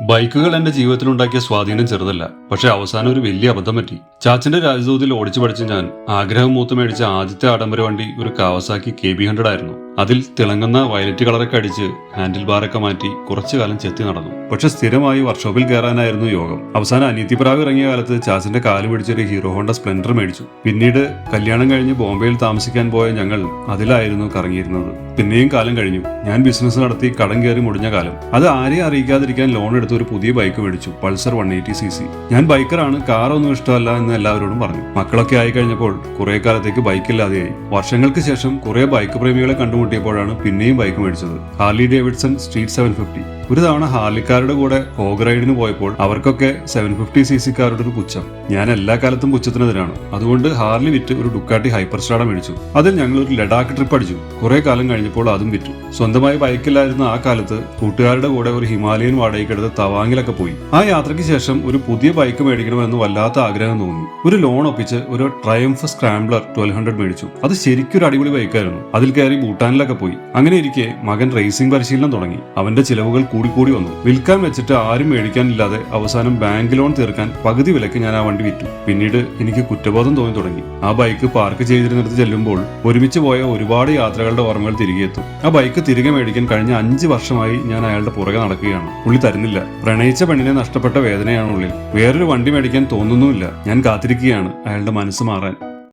ബൈക്കുകൾ എന്റെ ജീവിതത്തിലുണ്ടാക്കിയ സ്വാധീനം ചെറുതല്ല. പക്ഷെ അവസാനം ഒരു വലിയ അബദ്ധം പറ്റി. ചാച്ചന്റെ രാജദൂതിൽ ഓടിച്ചു പഠിച്ച ഞാൻ ആഗ്രഹം മൂത്ത് മേടിച്ച ആദ്യത്തെ ആഡംബര വണ്ടി ഒരു കാവസാക്കി KB100 ആയിരുന്നു. അതിൽ തിളങ്ങുന്ന വയലറ്റ് കളറൊക്കെ അടിച്ച് ഹാൻഡിൽ ബാറൊക്കെ മാറ്റി കുറച്ചു കാലം ചെത്തി നടന്നു. പക്ഷെ സ്ഥിരമായി വർക്ക്ഷോപ്പിൽ കയറാനായിരുന്നു യോഗം. അവസാനം അനിയത്തിപ്രാവ് ഇറങ്ങിയ കാലത്ത് ചാച്ചന്റെ കാല് പിടിച്ചൊരു ഹീറോ ഹോണ്ട സ്പ്ലെൻഡർ മേടിച്ചു. പിന്നീട് കല്യാണം കഴിഞ്ഞ് ബോംബെയിൽ താമസിക്കാൻ പോയ ഞങ്ങൾ അതിലായിരുന്നു കറങ്ങിയിരുന്നത്. പിന്നെയും കാലം കഴിഞ്ഞു. ഞാൻ ബിസിനസ് നടത്തി കടം കയറി മുടിഞ്ഞ കാലം. അത് ആരെയും അറിയിക്കാതിരിക്കാൻ ലോൺ എടുത്ത് ഒരു പുതിയ ബൈക്ക് മേടിച്ചു, പൾസർ 180cc. ഞാൻ ബൈക്കറാണ്, കാറൊന്നും ഇഷ്ടമല്ല എന്ന് എല്ലാവരോടും പറഞ്ഞു. മക്കളൊക്കെ ആയി കഴിഞ്ഞപ്പോൾ കുറെ കാലത്തേക്ക് ബൈക്കില്ലാതെയായി. വർഷങ്ങൾക്ക് ശേഷം കുറെ ബൈക്ക് പ്രേമികളെ കണ്ടുമുട്ടിയപ്പോഴാണ് പിന്നെയും ബൈക്ക് മേടിച്ചത്, ഹാർലി ഡേവിഡ്സൺ സ്ട്രീറ്റ് 750. ഒരു തവണ ഹാർലിക്കാരുടെ കൂടെ ഹോഗ് റൈഡിന് പോയപ്പോൾ അവർക്കൊക്കെ 750cc കാരുടെ ഒരു പുച്ഛം. ഞാൻ എല്ലാ കാലത്തും പുച്ഛത്തിനെതിരാണ്. അതുകൊണ്ട് ഹാർലി വിറ്റ് ഒരു ഡുക്കാട്ടി ഹൈപ്പർ സ്റ്റാഡ മേടിച്ചു. അതിൽ ഞങ്ങൾ ഒരു ലഡാക്ക് ട്രിപ്പ് അടിച്ചു. കുറെ കാലം കഴിഞ്ഞപ്പോൾ അതും വിറ്റു. സ്വന്തമായി ബൈക്കില്ലായിരുന്ന ആ കാലത്ത് കൂട്ടുകാരുടെ കൂടെ ഒരു ഹിമാലയൻ വാടകയ്ക്കെടുത്ത് തവാങ്ങിലൊക്കെ പോയി. ആ യാത്രയ്ക്ക് ശേഷം ഒരു പുതിയ ബൈക്ക് മേടിക്കണമെന്ന് വല്ലാത്ത ആഗ്രഹം തോന്നി. ഒരു ലോൺ ഒപ്പിച്ച് ഒരു ട്രയംഫ് സ്ക്രാംബ്ലർ 1200 മേടിച്ചു. അത് ശരിക്കും ഒരു അടിപൊളി ബൈക്കായിരുന്നു. അതിൽ കയറി ഭൂട്ടാനിലൊക്കെ പോയി. അങ്ങനെ ഇരിക്കെ മകൻ റേസിംഗ് പരിശീലനം തുടങ്ങി. അവന്റെ ചിലവുകൾ കൂടി വന്നു. വിൽക്കാൻ വെച്ചിട്ട് ആരും മേടിക്കാനില്ലാതെ അവസാനം ബാങ്ക് ലോൺ തീർക്കാൻ പകുതി വിലക്ക് ഞാൻ ആ വണ്ടി വിറ്റു. പിന്നീട് എനിക്ക് കുറ്റബോധം തോന്നി തുടങ്ങി. ആ ബൈക്ക് പാർക്ക് ചെയ്തിരുന്നിടത്ത് ചെല്ലുമ്പോൾ ഒരുമിച്ച് പോയ ഒരുപാട് യാത്രകളുടെ ഓർമ്മകൾ തിരികെ എത്തും. ആ ബൈക്ക് തിരികെ മേടിക്കാൻ കഴിഞ്ഞ 5 വർഷമായി ഞാൻ അയാളുടെ പുറകെ നടക്കുകയാണ്. പുള്ളി തരുന്നില്ല. പ്രണയിച്ച പെണ്ണിനെ നഷ്ടപ്പെട്ട വേദനയാണ് ഉള്ളിൽ. വേറൊരു വണ്ടി മേടിക്കാൻ തോന്നുന്നുമില്ല. ഞാൻ കാത്തിരിക്കുകയാണ് അയാളുടെ മനസ്സ് മാറാൻ.